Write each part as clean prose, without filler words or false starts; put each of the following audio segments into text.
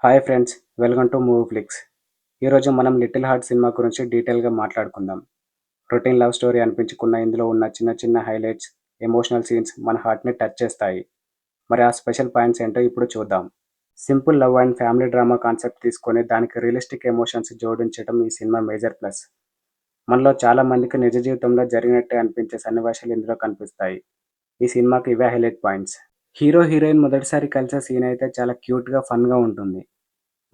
Hi friends, welcome to Movie Flix. ఈరోజు మనం little heart cinema గురించి డీటెయిల్గా మాట్లాడుకుందాం. రొటీన్ లవ్ స్టోరీ అనిపించుకున్న ఇందులో ఉన్న చిన్న చిన్న హైలైట్స్, ఎమోషనల్ సీన్స్ మన హార్ట్ని టచ్ చేస్తాయి. మరి ఆ స్పెషల్ పాయింట్స్ ఏంటో ఇప్పుడు చూద్దాం. Simple love and family drama concept తీసుకొని దానికి రియలిస్టిక్ ఎమోషన్స్ జోడించడం ఈ సినిమా మేజర్ ప్లస్. మనలో చాలా మందికి నిజ జీవితంలో జరిగినట్టే అనిపించే సన్నివేశాలు ఇందులో కనిపిస్తాయి. ఈ సినిమాకి ఇవే హైలైట్ పాయింట్స్. హీరో హీరోయిన్ మొదటిసారి కలిసే సీన్ అయితే చాలా క్యూట్గా ఫన్గా ఉంటుంది.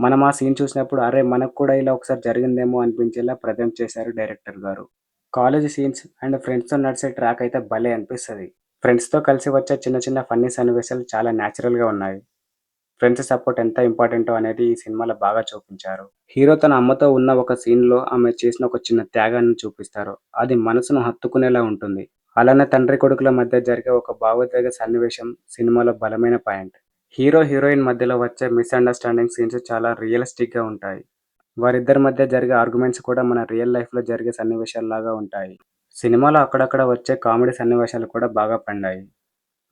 మనం ఆ సీన్ చూసినప్పుడు అరే! మనకు కూడా ఇలా ఒకసారి జరిగిందేమో అనిపించేలా ప్రెజెంట్ చేశారు డైరెక్టర్ గారు. కాలేజీ సీన్స్ అండ్ ఫ్రెండ్స్‌తో నడిచే ట్రాక్ అయితే భలే అనిపిస్తది. ఫ్రెండ్స్‌తో కలిసి వచ్చే చిన్న చిన్న ఫన్నీ సన్నివేశాలు చాలా న్యాచురల్‌గా ఉన్నాయి. ఫ్రెండ్స్ సపోర్ట్ ఎంత ఇంపార్టెంటో అనేది ఈ సినిమాలో బాగా చూపించారు. హీరో తన అమ్మతో ఉన్న ఒక సీన్‌లో ఆమె చేసిన ఒక చిన్న త్యాగాన్ని చూపిస్తారు. అది మనసును హత్తుకునేలా ఉంటుంది. అలానే తండ్రి కొడుకుల మధ్య జరిగే ఒక భావోద్వేగ సన్నివేశం సినిమాలో బలమైన పాయింట్. హీరో హీరోయిన్ మధ్యలో వచ్చే మిస్‌అండర్‌స్టాండింగ్ సీన్స్ చాలా రియలిస్టిక్‌గా ఉంటాయి. వారిద్దరి మధ్య జరిగే ఆర్గ్యుమెంట్స్ కూడా మన రియల్ లైఫ్‌లో జరిగే సన్నివేశాల్లాగా ఉంటాయి. సినిమాలో అక్కడక్కడ వచ్చే కామెడీ సన్నివేశాలు కూడా బాగా పండాయి.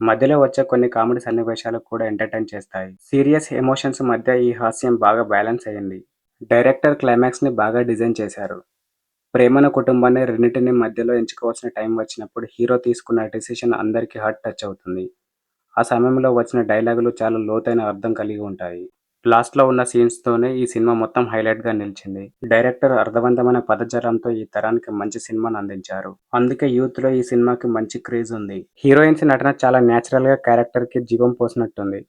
మధ్యలో వచ్చే కొన్ని కామెడీ సన్నివేశాలు కూడా ఎంటర్‌టైన్ చేస్తాయి. సీరియస్ ఎమోషన్స్ మధ్య ఈ హాస్యం బాగా బ్యాలెన్స్ అయింది. డైరెక్టర్ క్లైమాక్స్‌ని బాగా డిజైన్ చేశారు. ప్రేమను, కుటుంబాన్ని రెండిటిని మధ్యలో ఎంచుకోవాల్సిన టైం వచ్చినప్పుడు హీరో తీసుకున్న డెసిషన్ అందరికీ హార్ట్ టచ్ అవుతుంది. ఆ సమయంలో వచ్చిన డైలాగులు చాలా లోతైన అర్థం కలిగి ఉంటాయి. లాస్ట్‌లో ఉన్న సీన్స్‌తోనే ఈ సినిమా మొత్తం హైలైట్‌గా నిలిచింది. డైరెక్టర్ అర్థవంతమైన పదజాలంతో ఈ తరానికి మంచి సినిమాను అందించారు. అందుకే యూత్‌లో ఈ సినిమాకి మంచి క్రేజ్ ఉంది. హీరోయిన్స్ నటన చాలా న్యాచురల్‌గా క్యారెక్టర్‌కి జీవం పోసినట్టుంది.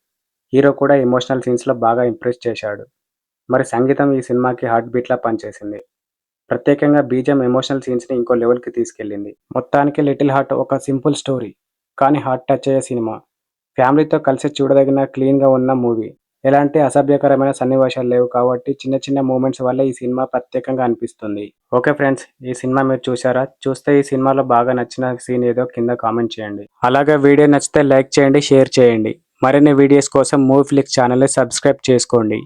హీరో కూడా ఎమోషనల్ సీన్స్‌లో బాగా ఇంప్రెస్ చేశాడు. మరి సంగీతం ఈ సినిమాకి హార్ట్ బీట్‌లా పనిచేసింది. ప్రత్యేకంగా బీజీఎం ఎమోషనల్ సీన్స్‌ని ఇంకో లెవెల్‌కి తీసుకెళ్ళింది. మొత్తానికి 'లిటిల్ హార్ట్' ఒక సింపుల్ స్టోరీ, కానీ హార్ట్ టచ్ అయ్యే సినిమా. ఫ్యామిలీతో కలిసి చూడదగిన క్లీన్‌గా ఉన్న మూవీ. ఎలాంటి అసభ్యకరమైన సన్నివేశాలు లేవు కాబట్టి చిన్న చిన్న మూమెంట్స్ వల్ల ఈ సినిమా ప్రత్యేకంగా అనిపిస్తుంది. ఓకే ఫ్రెండ్స్, ఈ సినిమా మీరు చూసారా? చూస్తే ఈ సినిమాలో బాగా నచ్చిన సీన్ ఏదో కింద కామెంట్ చేయండి. అలాగే వీడియో నచ్చితే లైక్ చేయండి, షేర్ చేయండి. మరిన్ని వీడియోస్ కోసం మూవీ ఫ్లిక్స్ ఛానల్‌ని సబ్స్క్రైబ్ చేసుకోండి.